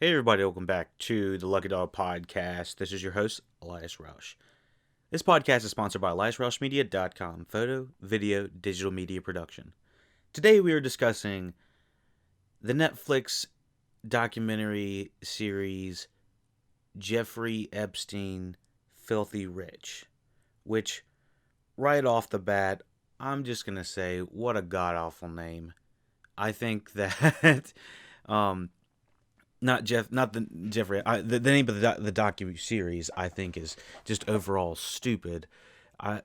Hey everybody, welcome back to the LuckyDog podcast. This is your host, Elias. This podcast is sponsored by EliasRoushMedia.com, photo, video, digital media production. Today we are discussing the Netflix documentary series Jeffrey Epstein, Filthy Rich, which right off the bat, I'm just going to say, what a god-awful name. I think that not the Jeffrey. The name of the docu series I think is just overall stupid.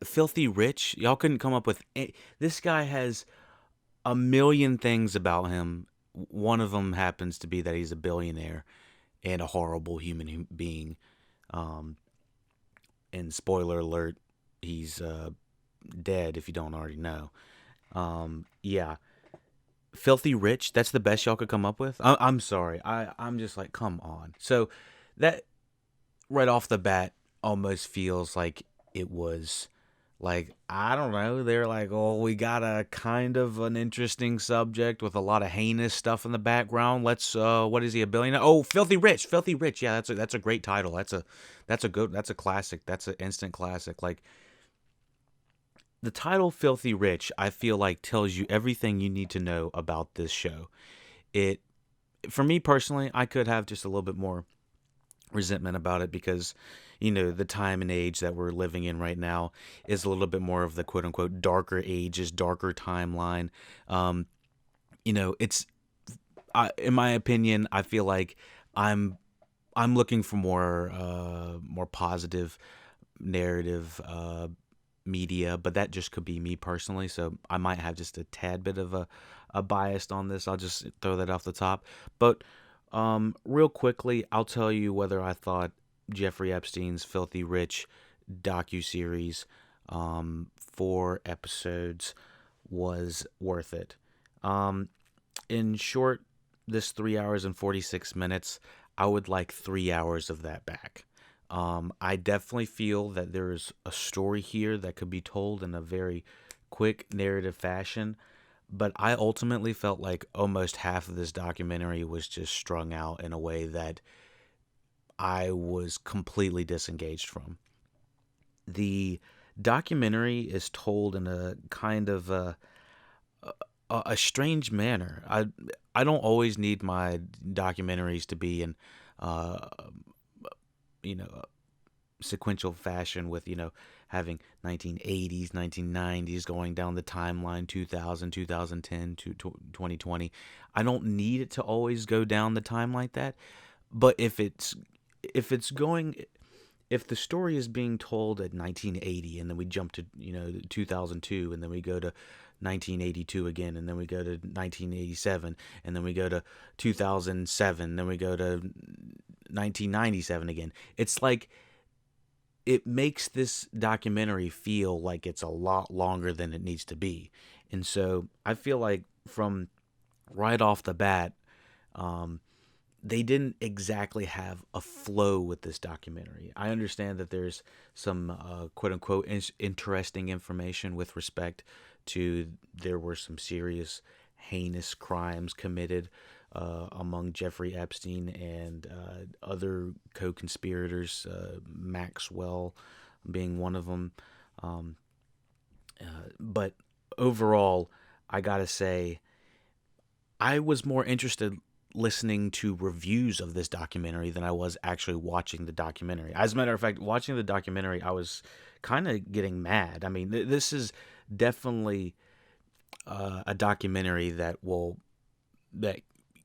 Filthy Rich. Y'all couldn't come up with. This guy has a million things about him. One of them happens to be that he's a billionaire and a horrible human being. And spoiler alert, he's dead if you don't already know. Yeah. Filthy Rich, that's the best y'all could come up with? I'm sorry. I'm just like, come on. So that right off the bat almost feels like it was like, I don't know. They're like, oh, we got a kind of an interesting subject with a lot of heinous stuff in the background. Let's, what is he, a billionaire? Oh, Filthy Rich. Filthy Rich. Yeah, that's a great title. That's a classic. That's an instant classic. Like, the title Filthy Rich, I feel like tells you everything you need to know about this show. It, for me personally, I could have just a little bit more resentment about it because, the time and age that we're living in right now is a little bit more of the quote unquote darker ages, darker timeline. It's, in my opinion, I feel like I'm looking for more positive narrative media, but that just could be me personally. So I might have just a tad bit of a bias on this. I'll just throw that off the top. But real quickly, I'll tell you whether I thought Jeffrey Epstein's Filthy Rich docuseries, 4 episodes, was worth it. In short, this 3 hours and 46 minutes, I would like 3 hours of that back. I definitely feel that there's a story here that could be told in a very quick narrative fashion, but I ultimately felt like almost half of this documentary was just strung out in a way that I was completely disengaged from. The documentary is told in a kind of a strange manner. I don't always need my documentaries to be in uh, you know sequential fashion with having 1980s 1990s going down the timeline, 2000 2010 to 2020. I don't need it to always go down the time like that, but if it's going if the story is being told at 1980 and then we jump to 2002 and then we go to 1982 again and then we go to 1987 and then we go to 2007, then we go to 1997 again. It's like it makes this documentary feel like it's a lot longer than it needs to be. And so I feel like from right off the bat, they didn't exactly have a flow with this documentary. I understand that there's some quote unquote interesting information with respect to there were some serious heinous crimes committed among Jeffrey Epstein and other co-conspirators, Maxwell being one of them. But overall, I gotta say, I was more interested listening to reviews of this documentary than I was actually watching the documentary. As a matter of fact, watching the documentary, I was kind of getting mad. I mean, this is definitely a documentary that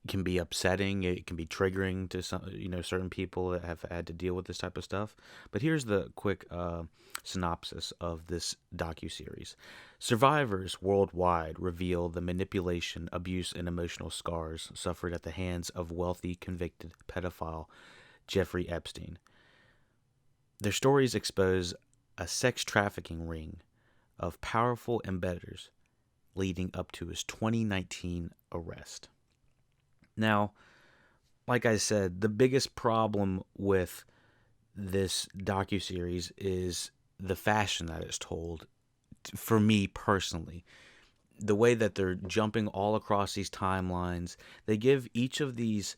can be upsetting. It can be triggering to some, certain people that have had to deal with this type of stuff. But here's the quick synopsis of this docuseries. Survivors worldwide reveal the manipulation, abuse, and emotional scars suffered at the hands of wealthy convicted pedophile Jeffrey Epstein. Their stories expose a sex trafficking ring of powerful embedders leading up to his 2019 arrest. Now, like I said, the biggest problem with this docuseries is the fashion that it's told. For me personally, the way that they're jumping all across these timelines, they give each of these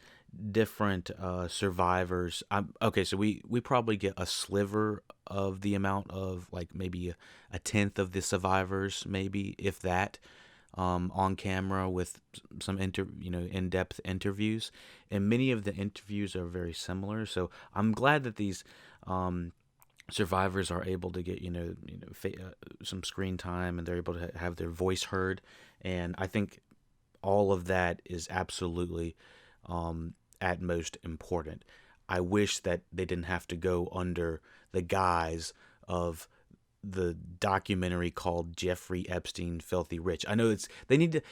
different survivors. Okay, so we probably get a sliver of the amount of, like, maybe a tenth of the survivors, maybe if that, on camera with some in-depth interviews, and many of the interviews are very similar. So I'm glad that these survivors are able to get some screen time, and they're able to have their voice heard, and I think all of that is absolutely at most important. I wish that they didn't have to go under the guise of the documentary called Jeffrey Epstein Filthy Rich. I know they need to,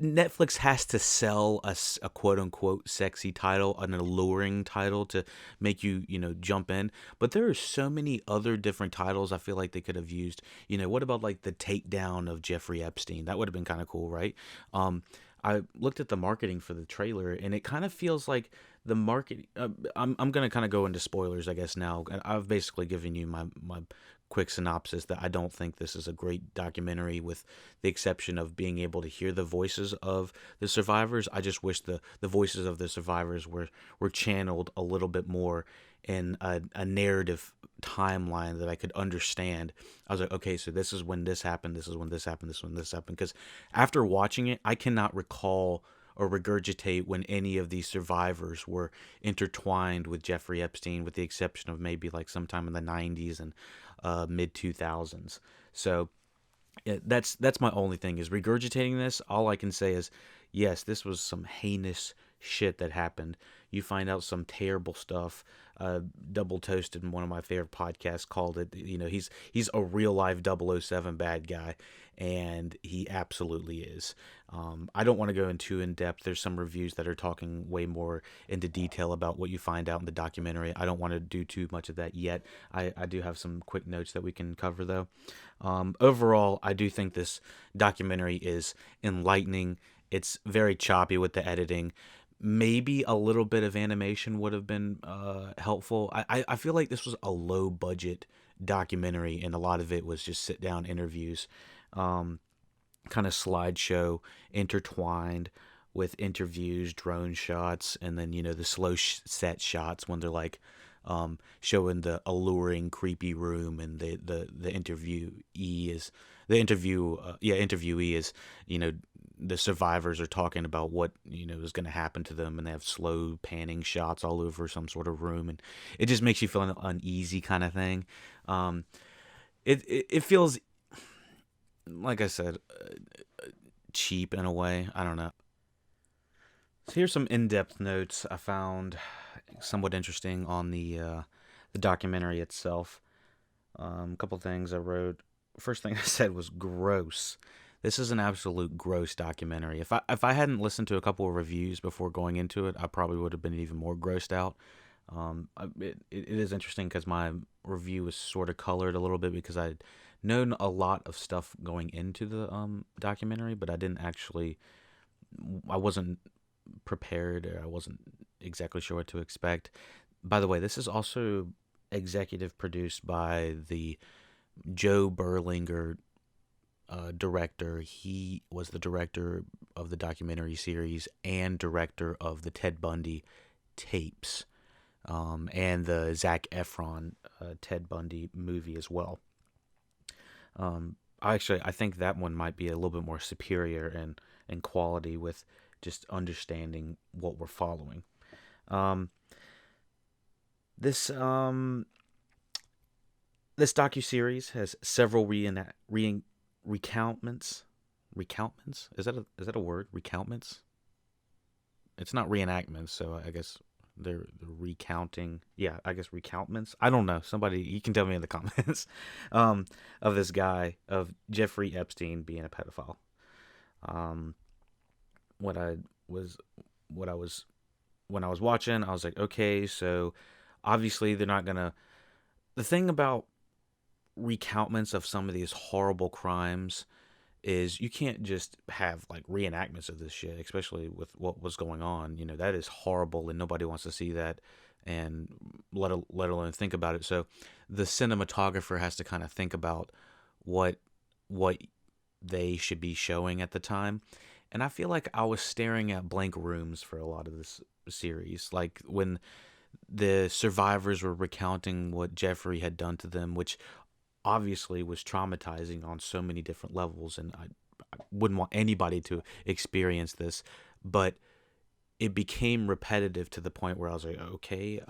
Netflix has to sell a quote unquote sexy title, an alluring title to make you, jump in. But there are so many other different titles I feel like they could have used. What about like the takedown of Jeffrey Epstein? That would have been kind of cool, right? I looked at the marketing for the trailer, and it kind of feels like the market. I'm gonna kind of go into spoilers, I guess now. I've basically given you my quick synopsis that I don't think this is a great documentary, with the exception of being able to hear the voices of the survivors. I just wish the voices of the survivors were channeled a little bit more in a narrative timeline that I could understand. I was like, okay, so this is when this happened, this is when this happened, this is when this happened. Because after watching it, I cannot recall or regurgitate when any of these survivors were intertwined with Jeffrey Epstein, with the exception of maybe like sometime in the 90s and mid 2000s. So yeah, that's my only thing, is regurgitating this. All I can say is, yes, this was some heinous shit that happened. You find out some terrible stuff. Double Toasted, in one of my favorite podcasts, called it, he's a real life 007 bad guy, and he absolutely is. I don't want to go into in depth. There's some reviews that are talking way more into detail about what you find out in the documentary. I don't want to do too much of that yet. I do have some quick notes that we can cover, though. Overall, I do think this documentary is enlightening. It's very choppy with the editing. Maybe a little bit of animation would have been helpful. I feel like this was a low budget documentary, and a lot of it was just sit down interviews, kind of slideshow intertwined with interviews, drone shots, and then the slow set shots when they're like showing the alluring, creepy room, and the interviewee is interviewee is the survivors are talking about what is going to happen to them, and they have slow panning shots all over some sort of room, and it just makes you feel uneasy, kind of thing. It feels, like I said, cheap in a way. I don't know. So here's some in-depth notes I found somewhat interesting on the documentary itself. A couple things I wrote. First thing I said was gross. This is an absolute gross documentary. If I hadn't listened to a couple of reviews before going into it, I probably would have been even more grossed out. It is interesting because my review was sort of colored a little bit because I'd known a lot of stuff going into the documentary, but I wasn't prepared, or I wasn't exactly sure what to expect. By the way, this is also executive produced by the Joe Berlinger director. He was the director of the documentary series and director of the Ted Bundy tapes, and the Zac Efron Ted Bundy movie as well. I think that one might be a little bit more superior in quality, with just understanding what we're following. This docuseries has several recountments. Recountments? Is that a word? Recountments? It's not reenactments, so I guess they're recounting. Yeah, I guess recountments. I don't know. Somebody, you can tell me in the comments. Of this guy, of Jeffrey Epstein being a pedophile. What I was when I was watching, I was like, okay, so obviously they're not gonna. The thing about recountments of some of these horrible crimes is you can't just have like reenactments of this shit, especially with what was going on. That is horrible, and nobody wants to see that, and let alone think about it. So the cinematographer has to kind of think about what they should be showing at the time. And I feel like I was staring at blank rooms for a lot of this series. Like when the survivors were recounting what Jeffrey had done to them, which obviously was traumatizing on so many different levels. And I wouldn't want anybody to experience this. But it became repetitive to the point where I was like, okay,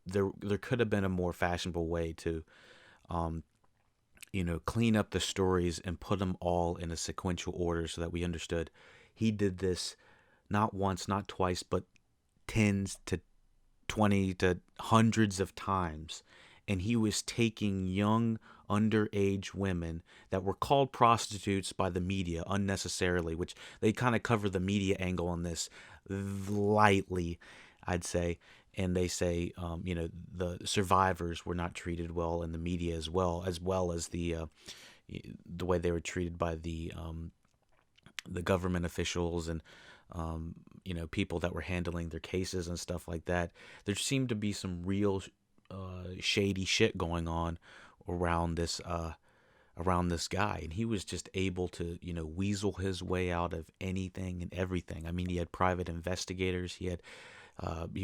there could have been a more fashionable way to, um, clean up the stories and put them all in a sequential order so that we understood he did this not once, not twice, but tens to 20 to hundreds of times. And he was taking young underage women that were called prostitutes by the media unnecessarily, which they kind of cover the media angle on this lightly, I'd say. And they say, the survivors were not treated well in the media as well as the way they were treated by the government officials and people that were handling their cases and stuff like that. There seemed to be some real shady shit going on around this guy, and he was just able to weasel his way out of anything and everything. I mean, he had private investigators. He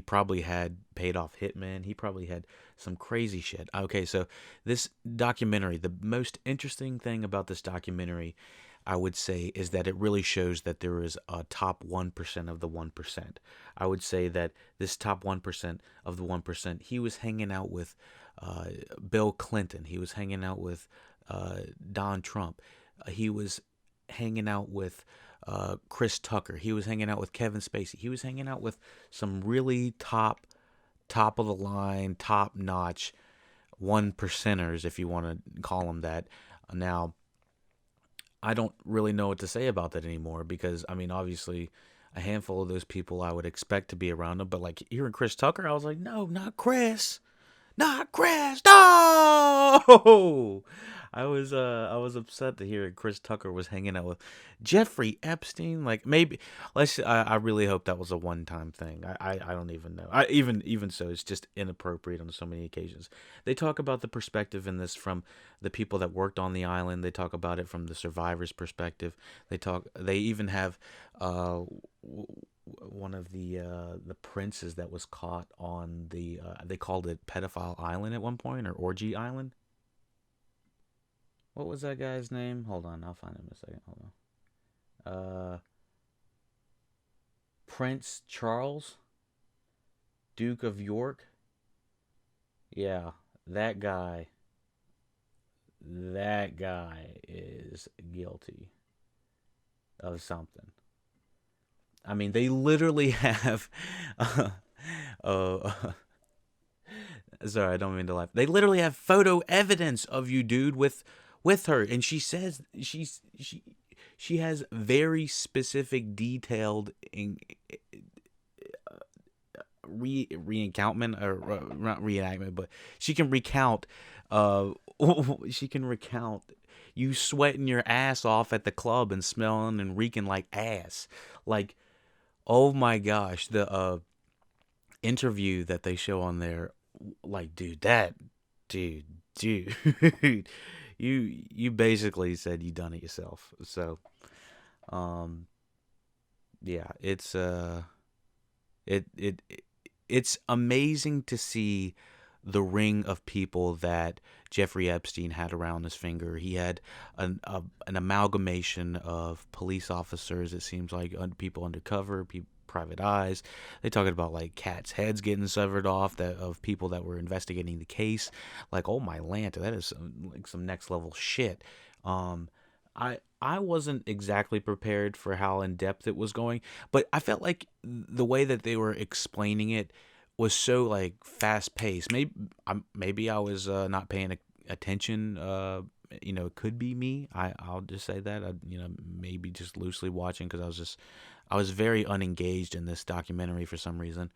probably had paid off hitmen. He probably had some crazy shit. Okay, so this documentary, the most interesting thing about this documentary, I would say, is that it really shows that there is a top 1% of the 1%. I would say that this top 1% of the 1%, he was hanging out with Bill Clinton. He was hanging out with Don Trump. He was hanging out with Chris Tucker. He was hanging out with Kevin Spacey. He was hanging out with some really top of the line, top notch 1%ers, if you want to call them that. Now, I don't really know what to say about that anymore because, I mean, obviously, a handful of those people I would expect to be around him. But, like, hearing Chris Tucker, I was like, no, not Chris. Not Chris. No! I was upset to hear Chris Tucker was hanging out with Jeffrey Epstein. Like, maybe I really hope that was a one-time thing. I don't even know. Even so, it's just inappropriate on so many occasions. They talk about the perspective in this from the people that worked on the island. They talk about it from the survivors' perspective. They even have one of the princes that was caught on they called it Pedophile Island at one point, or Orgy Island. What was that guy's name? Hold on, I'll find him in a second. Hold on. Prince Charles, Duke of York. Yeah, that guy. That guy is guilty of something. I mean, they literally have. Uh, sorry, I don't mean to laugh. They literally have photo evidence of you, dude, with her, and she says she has very specific, detailed reenactment, or not reenactment, but she can recount. She can recount you sweating your ass off at the club and smelling and reeking like ass, like. Oh my gosh, the interview that they show on there, like, dude, you basically said you done it yourself. So, yeah, it's amazing to see the ring of people that Jeffrey Epstein had around his finger. He had an amalgamation of police officers, it seems like, people undercover, private eyes. They talking about like cats' heads getting severed off of people that were investigating the case. Like, oh my Lanta, that is some next level shit. I wasn't exactly prepared for how in depth it was going, but I felt like the way that they were explaining it was so like fast paced. Maybe I was not paying attention. It could be me. I'll just say that. Maybe just loosely watching because I was very unengaged in this documentary for some reason.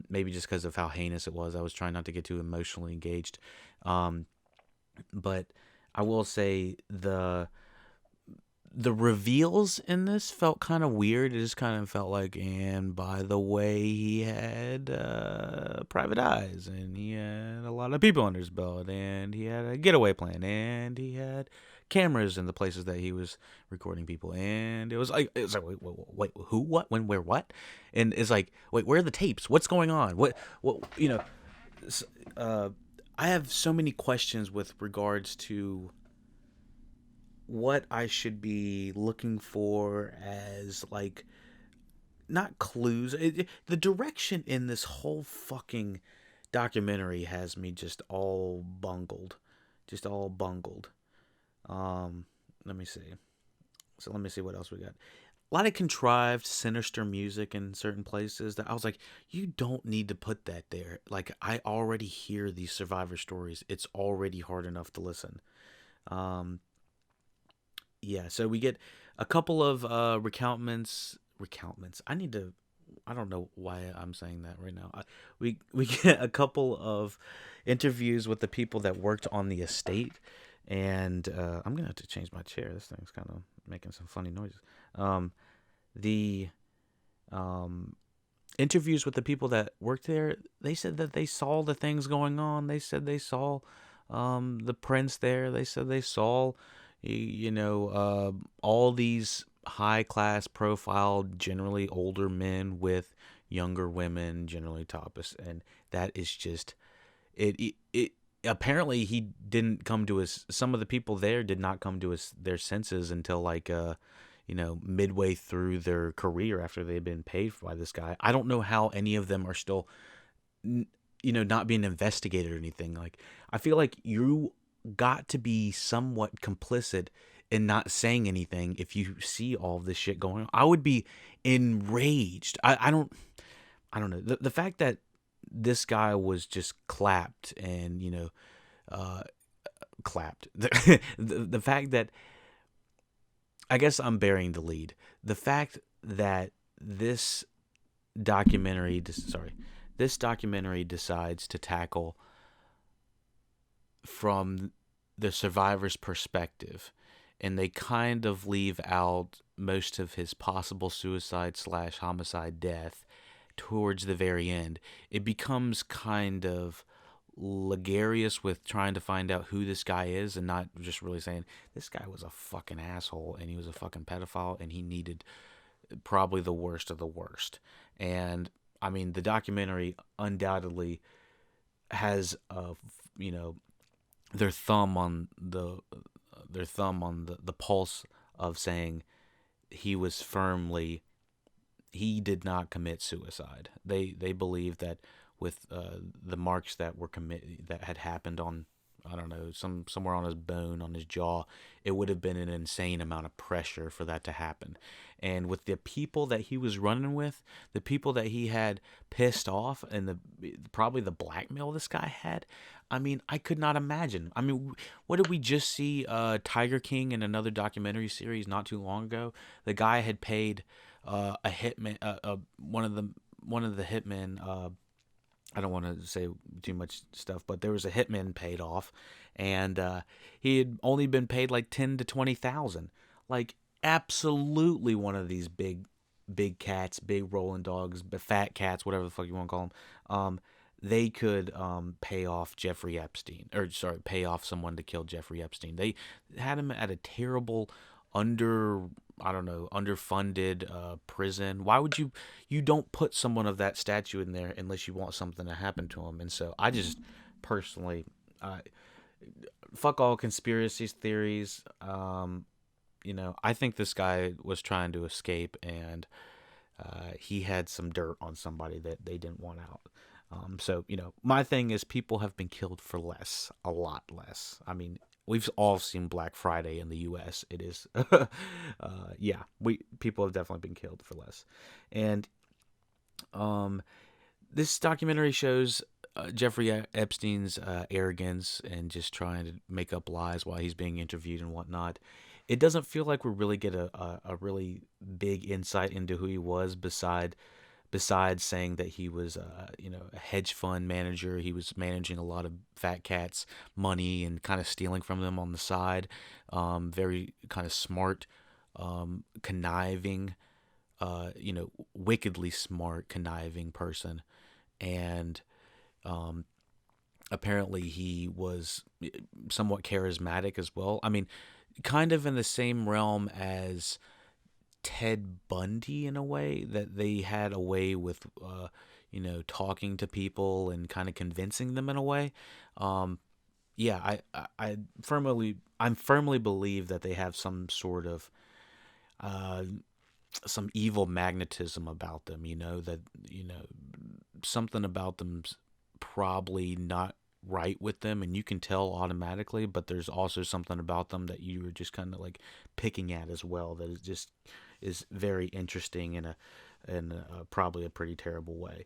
Maybe just because of how heinous it was. I was trying not to get too emotionally engaged. But I will say the reveals in this felt kind of weird. It just kind of felt like, and by the way, he had private eyes, and he had a lot of people under his belt, and he had a getaway plan, and he had cameras in the places that he was recording people, and it was like wait, who, what, when, where, what, and it's like, wait, where are the tapes? What's going on? What uh, I have so many questions with regards to what I should be looking for as, like, not clues. The direction in this whole fucking documentary has me just all bungled. Just all bungled. Let me see. So let me see what else we got. A lot of contrived, sinister music in certain places that I was like, you don't need to put that there. Like, I already hear these survivor stories. It's already hard enough to listen. Um, yeah, so we get a couple of recountments. Recountments. I don't know why I'm saying that right now. We get a couple of interviews with the people that worked on the estate, and I'm gonna have to change my chair. This thing's kind of making some funny noises. The interviews with the people that worked there, they said that they saw the things going on. They said they saw the prince there. They said they saw, all these high class profile, generally older men with younger women, generally topless, and that is just it. Apparently, he didn't come to his. Some of the people there did not come to their senses until, like, midway through their career after they've been paid by this guy. I don't know how any of them are still, not being investigated or anything. Like, I feel like you got to be somewhat complicit in not saying anything if you see all this shit going on. I would be enraged. I don't know. The fact that this guy was just clapped and, clapped. The fact that, I guess I'm burying the lead. The fact that this documentary decides to tackle from the survivor's perspective, and they kind of leave out most of his possible suicide / homicide death towards the very end. It becomes kind of laborious with trying to find out who this guy is, and not just really saying this guy was a fucking asshole and he was a fucking pedophile and he needed probably the worst of the worst. And I mean, the documentary undoubtedly has their thumb on the pulse of saying he did not commit suicide. They believe that with the marks that had happened on, I don't know, somewhere on his bone, on his jaw, it would have been an insane amount of pressure for that to happen. And with the people that he was running with, the people that he had pissed off, and probably the blackmail this guy had, I mean, I could not imagine. I mean, what did we just see? Tiger King in another documentary series not too long ago. The guy had paid a hitman, one of the hitmen. I don't want to say too much stuff, but there was a hitman paid off, and he had only been paid like 10 to 20,000. Like, absolutely one of these big cats, big rolling dogs, fat cats, whatever the fuck you want to call them. They could pay off Jeffrey Epstein, pay off someone to kill Jeffrey Epstein. They had him at a terrible underfunded prison. Why would you don't put someone of that stature in there unless you want something to happen to him? And so I just personally, fuck all conspiracy theories. I think this guy was trying to escape, and he had some dirt on somebody that they didn't want out. So, my thing is, people have been killed for less, a lot less. I mean, we've all seen Black Friday in the U.S. It is, people have definitely been killed for less. And this documentary shows Jeffrey Epstein's arrogance and just trying to make up lies while he's being interviewed and whatnot. It doesn't feel like we really get a really big insight into who he was besides saying that he was a hedge fund manager. He was managing a lot of fat cats' money and kind of stealing from them on the side. Very kind of smart, conniving, wickedly smart, conniving person. And apparently he was somewhat charismatic as well. I mean, kind of in the same realm as Ted Bundy in a way, that they had a way with, talking to people and kind of convincing them in a way. Um, yeah, I firmly believe that they have some sort of uh, some evil magnetism about them. That you know something about them's probably not right with them, and you can tell automatically. But there's also something about them that you were just kind of like picking at as well. That is very interesting in probably a pretty terrible way.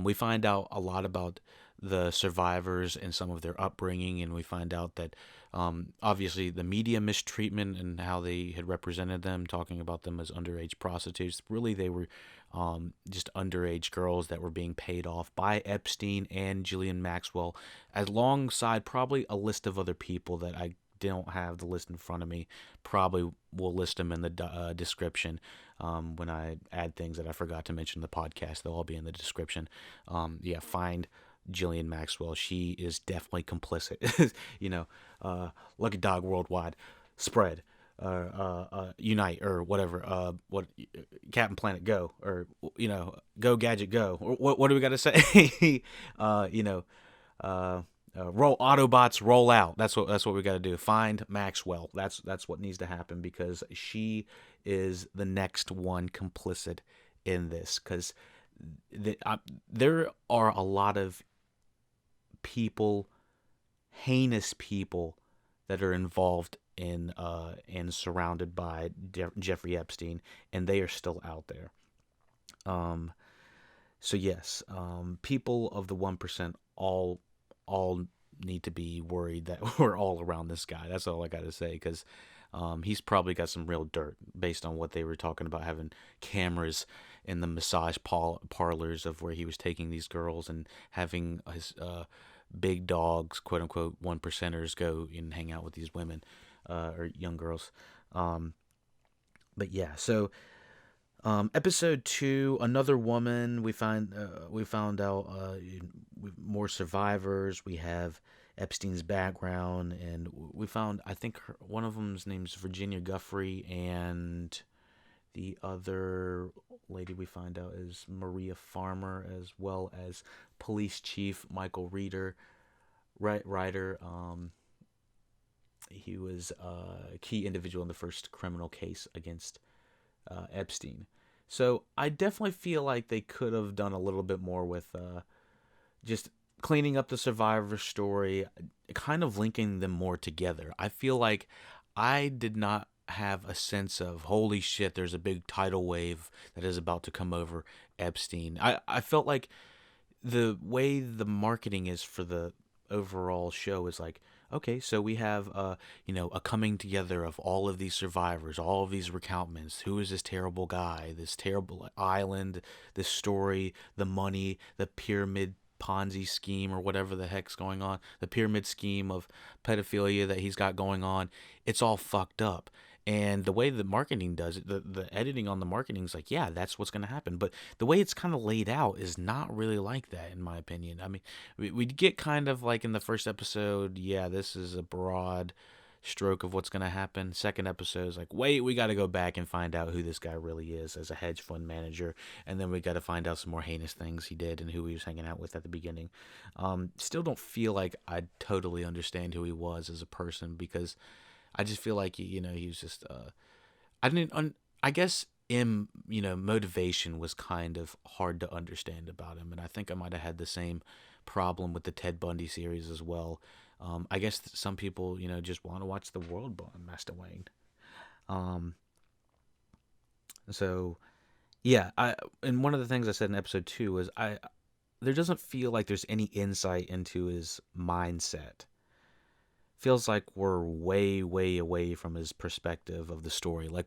We find out a lot about the survivors and some of their upbringing, and we find out that obviously the media mistreatment and how they had represented them, talking about them as underage prostitutes. Really, they were just underage girls that were being paid off by Epstein and Ghislaine Maxwell, alongside probably a list of other people that I don't have the list in front of me. Probably will list them in the description when I add things that I forgot to mention in the podcast. They'll all be in the description. Find Ghislaine Maxwell. She is definitely complicit. LuckyDog Worldwide, spread, unite, or whatever. What Captain Planet go, or go Gadget go. Or what do we got to say? Roll Autobots, roll out. That's what we got to do. Find Maxwell. That's what needs to happen, because she is the next one complicit in this. Because there are a lot of people, heinous people, that are involved in and surrounded by Jeffrey Epstein, and they are still out there. So yes, people of the 1% all need to be worried that we're all around this guy. That's all I got to say, because he's probably got some real dirt based on what they were talking about, having cameras in the massage parlors of where he was taking these girls, and having his big dogs, quote unquote, 1%ers go and hang out with these women or young girls. But yeah, so episode 2, another woman. We found out more survivors. We have Epstein's background, and we found, I think one of them's name's Virginia Guffrey, and the other lady we find out is Maria Farmer, as well as Police Chief Michael Ryder. He was a key individual in the first criminal case against Epstein. So I definitely feel like they could have done a little bit more with just cleaning up the survivor story, kind of linking them more together. I feel like I did not have a sense of, holy shit, there's a big tidal wave that is about to come over Epstein. I felt like the way the marketing is for the overall show is like, okay, so we have a coming together of all of these survivors, all of these recountments. Who is this terrible guy, this terrible island, this story, the money, the pyramid Ponzi scheme, or whatever the heck's going on, the pyramid scheme of pedophilia that he's got going on. It's all fucked up. And the way the marketing does it, the editing on the marketing is like, yeah, that's what's going to happen. But the way it's kind of laid out is not really like that, in my opinion. I mean, we get kind of like in the first episode, yeah, this is a broad stroke of what's going to happen. Second episode is like, wait, we got to go back and find out who this guy really is as a hedge fund manager. And then we got to find out some more heinous things he did and who he was hanging out with at the beginning. Still don't feel like I totally understand who he was as a person, because I just feel like he was just I guess motivation was kind of hard to understand about him, and I think I might have had the same problem with the Ted Bundy series as well. I guess some people just want to watch the world burn, Master Wayne. So yeah, and one of the things I said in episode 2 was there doesn't feel like there's any insight into his mindset. Feels like we're way, way away from his perspective of the story. Like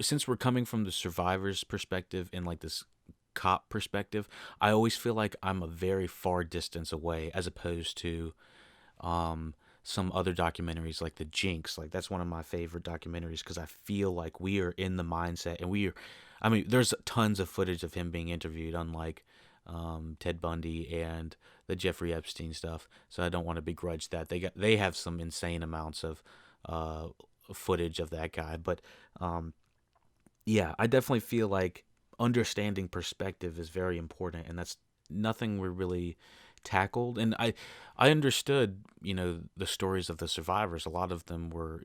since we're coming from the survivor's perspective and like this cop perspective, I always feel like I'm a very far distance away, as opposed to some other documentaries like The Jinx. Like, that's one of my favorite documentaries, because I feel like we are in the mindset, and there's tons of footage of him being interviewed, unlike Ted Bundy and the Jeffrey Epstein stuff. So I don't want to begrudge that. They have some insane amounts of footage of that guy. But yeah, I definitely feel like understanding perspective is very important, and that's nothing we really tackled. And I understood, the stories of the survivors. A lot of them were,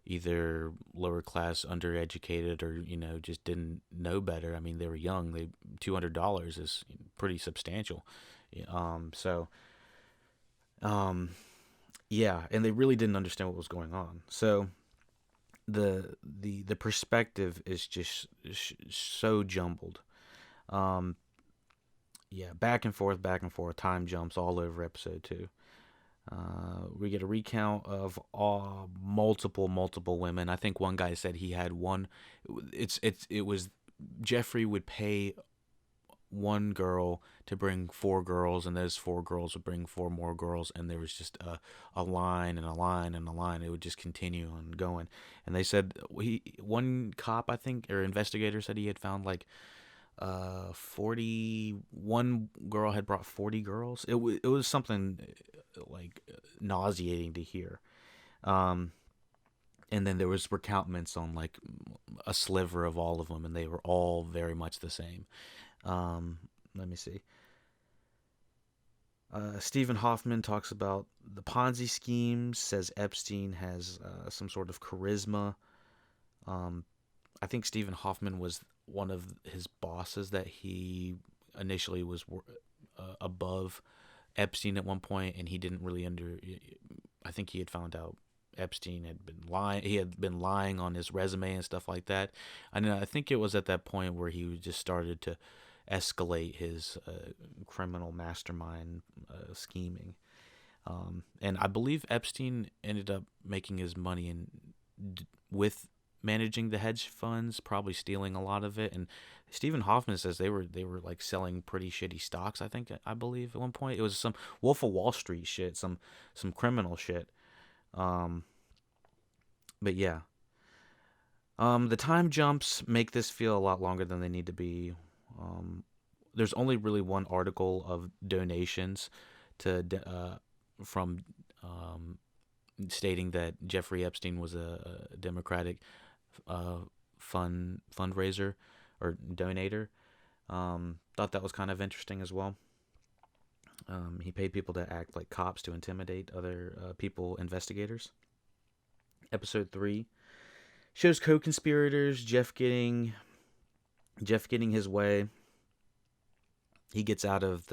either lower class, undereducated, or just didn't know better. I mean, they were young. $200 is pretty substantial. So yeah, and they really didn't understand what was going on. So the perspective is just so jumbled. Um, yeah, back and forth, time jumps all over episode two. We get a recount of multiple women. I think one guy said he had one. It was Jeffrey would pay one girl to bring four girls, and those four girls would bring four more girls, and there was just a line and a line and a line. It would just continue on going. And they said one cop, I think, or investigator, said he had found like 41 girl had brought 40 girls. It was something like nauseating to hear. Um, and then there was recounts on like a sliver of all of them, and they were all very much the same. Let me see. Stephen Hoffman talks about the Ponzi schemes, says Epstein has some sort of charisma. I think Stephen Hoffman was one of his bosses that he initially was above Epstein at one point, and he didn't really I think he had found out Epstein had been lying. He had been lying on his resume and stuff like that. And I think it was at that point where he just started to escalate his criminal mastermind scheming. And I believe Epstein ended up making his money with managing the hedge funds, probably stealing a lot of it. And Stephen Hoffman says they were like selling pretty shitty stocks. I believe at one point it was some Wolf of Wall Street shit, some criminal shit. But yeah, the time jumps make this feel a lot longer than they need to be. There's only really one article of donations to from stating that Jeffrey Epstein was a Democratic fundraiser or donator. Thought that was kind of interesting as well. He paid people to act like cops to intimidate other people, investigators. Episode 3 shows co-conspirators, Jeff getting his way. He gets out of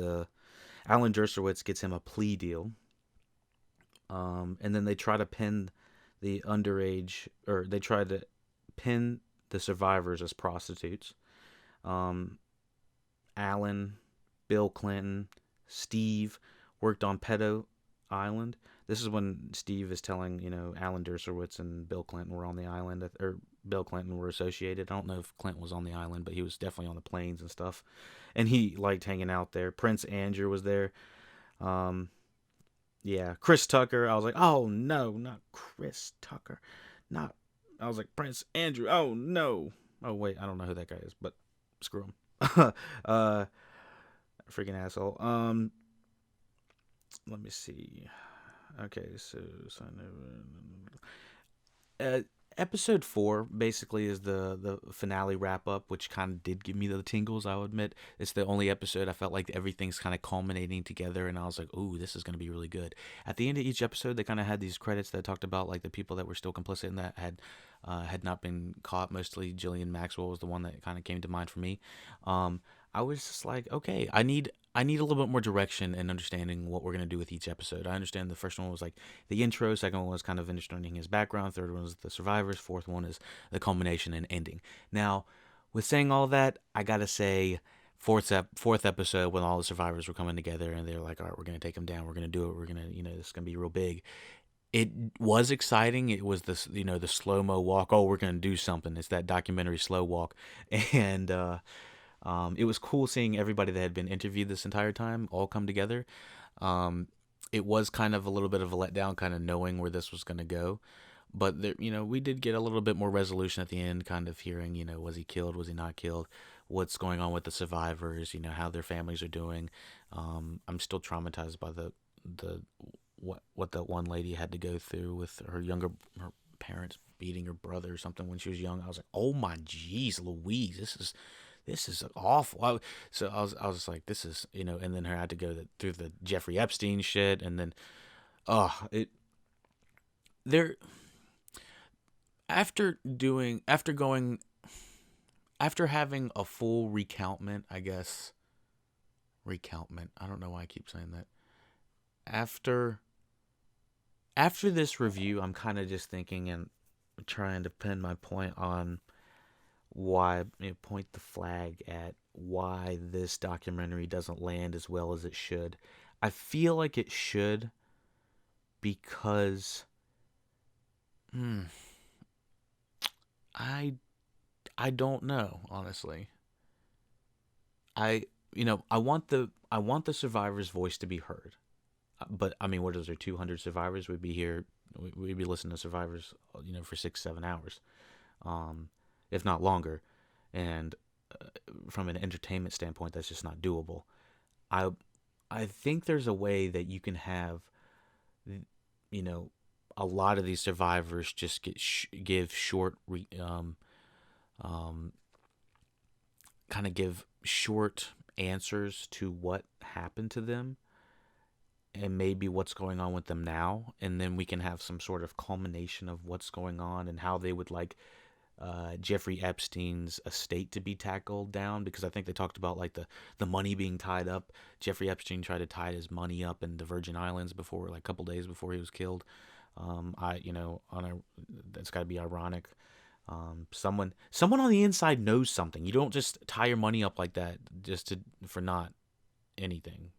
Alan Dershowitz gets him a plea deal. And then they try to pin the underage, or they try to pin the survivors as prostitutes. Alan, Bill Clinton, Steve worked on Pedo Island. This is when Steve is telling, Alan Dershowitz and Bill Clinton were on the island, or Bill Clinton were associated. I don't know if Clinton was on the island, but he was definitely on the planes and stuff. And he liked hanging out there. Prince Andrew was there. Yeah, Chris Tucker. I was like, oh no, not Chris Tucker. I was like, Prince Andrew. Oh no. Oh wait, I don't know who that guy is, but screw him. Freaking asshole. Let me see. Okay, so episode 4 basically is the finale wrap up, which kind of did give me the tingles. I'll admit, it's the only episode I felt like everything's kind of culminating together, and I was like, "Ooh, this is gonna be really good." At the end of each episode, they kind of had these credits that talked about like the people that were still complicit and that had not been caught. Mostly Ghislaine Maxwell was the one that kind of came to mind for me. I was just like, okay, I need a little bit more direction and understanding what we're going to do with each episode. I understand the first one was like the intro, second one was kind of understanding his background, third one was the survivors, fourth one is the culmination and ending. Now, with saying all that, I got to say fourth episode when all the survivors were coming together and they're like, all right, we're going to take them down. We're going to do it. We're going to, this is going to be real big. It was exciting. It was this, the slow-mo walk. Oh, we're going to do something. It's that documentary slow walk. And, it was cool seeing everybody that had been interviewed this entire time all come together. It was kind of a little bit of a letdown, kind of knowing where this was going to go. But there, we did get a little bit more resolution at the end, kind of hearing, was he killed? Was he not killed? What's going on with the survivors? How their families are doing. I'm still traumatized by what the one lady had to go through with her beating her brother or something when she was young. I was like, oh my jeez Louise, this is awful. I was like, this is, and then her had to go through the Jeffrey Epstein shit, and then it there after having a full recountment, I guess. Recountment. I don't know why I keep saying that. After this review, I'm kind of just thinking and trying to pin my point on why, point the flag at why this documentary doesn't land as well as it should. I feel like it should because I don't know, honestly. I want the survivor's voice to be heard. But I mean, what is there? 200 survivors. We'd be here. We'd be listening to survivors, for 6-7 hours, if not longer. And from an entertainment standpoint, that's just not doable. I think there's a way that you can have, a lot of these survivors just give short, kind of give short answers to what happened to them and maybe what's going on with them now, and then we can have some sort of culmination of what's going on and how they would like Jeffrey Epstein's estate to be tackled down, because I think they talked about like the money being tied up. Jeffrey Epstein tried to tie his money up in the Virgin Islands before, like a couple days before he was killed. That's got to be ironic. Someone on the inside knows something. You don't just tie your money up like that just for not anything,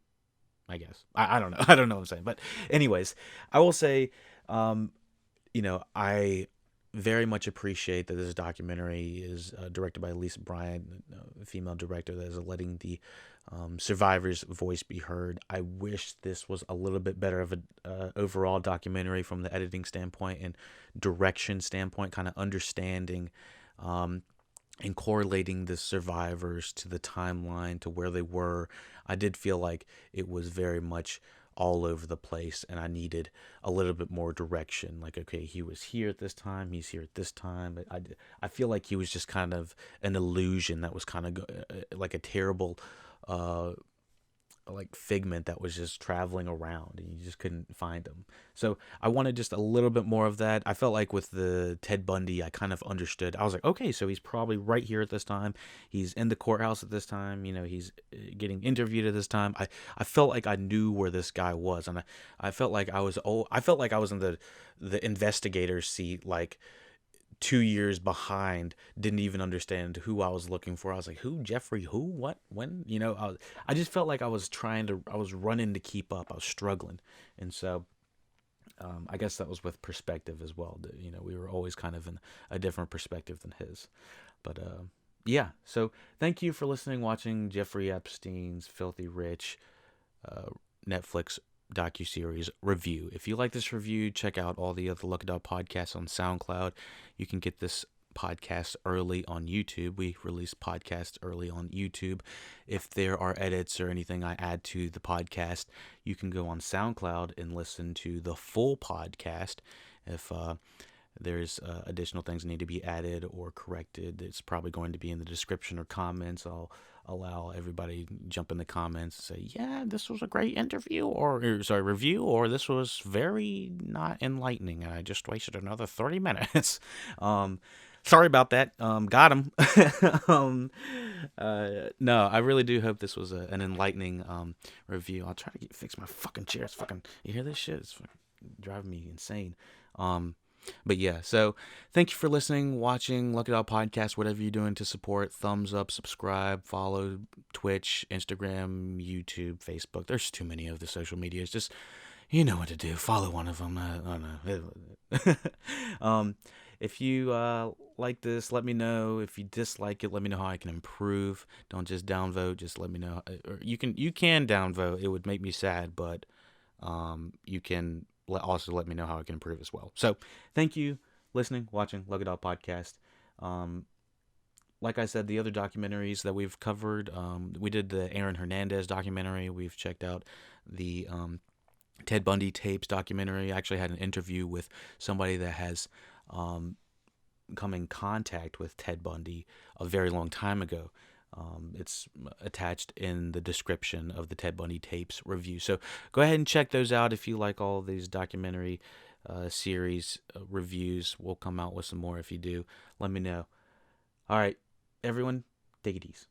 I guess. I don't know. I don't know what I'm saying. But anyways, I will say, I very much appreciate that this documentary is directed by Lisa Bryant, a female director that is letting the survivor's voice be heard. I wish this was a little bit better of a overall documentary from the editing standpoint and direction standpoint, kind of understanding and correlating the survivors to the timeline, to where they were. I did feel like it was very much all over the place, and I needed a little bit more direction. Like, okay, he was here at this time, he's here at this time. But I feel like he was just kind of an illusion that was kind of like a terrible like figment that was just traveling around and you just couldn't find him. So I wanted just a little bit more of that. I felt like with the Ted Bundy, I kind of understood. I was like, okay, so he's probably right here at this time. He's in the courthouse at this time. He's getting interviewed at this time. I felt like I knew where this guy was, and I felt like I was in the investigator's seat, like 2 years behind, didn't even understand who I was looking for. I was like, who? Jeffrey? Who? What? When? I just felt like I was running to keep up. I was struggling. And so, I guess that was with perspective as well. We were always kind of in a different perspective than his. But, yeah. So thank you for listening, watching Jeffrey Epstein's Filthy Rich, Netflix docuseries review. If you like this review, check out all the other LuckyDog podcasts on SoundCloud. You can get this podcast early on YouTube. We release podcasts early on YouTube. If there are edits or anything I add to the podcast, you can go on SoundCloud and listen to the full podcast. If there's additional things that need to be added or corrected, it's probably going to be in the description or comments. I'll allow everybody to jump in the comments and say, yeah, this was a great review, or this was very not enlightening and I just wasted another 30 minutes. Sorry about that. Got him. No, I really do hope this was an enlightening review. I'll try to fix my fucking chair. It's fucking, you hear this shit? It's driving me insane. But yeah, so thank you for listening, watching LuckyDog Podcast, whatever you're doing to support. Thumbs up, subscribe, follow Twitch, Instagram, YouTube, Facebook. There's too many of the social medias. Just, you know what to do. Follow one of them. I don't know. If you like this, let me know. If you dislike it, let me know how I can improve. Don't just downvote. Just let me know. Or you can downvote. It would make me sad, but you can also let me know how I can improve as well. So thank you listening, watching LuckyDog Podcast. Like I said, the other documentaries that we've covered, we did the Aaron Hernandez documentary. We've checked out the Ted Bundy tapes documentary. I actually had an interview with somebody that has come in contact with Ted Bundy a very long time ago. It's attached in the description of the Ted Bundy tapes review. So go ahead and check those out if you like all these documentary series reviews. We'll come out with some more if you do. Let me know. All right, everyone, take it easy.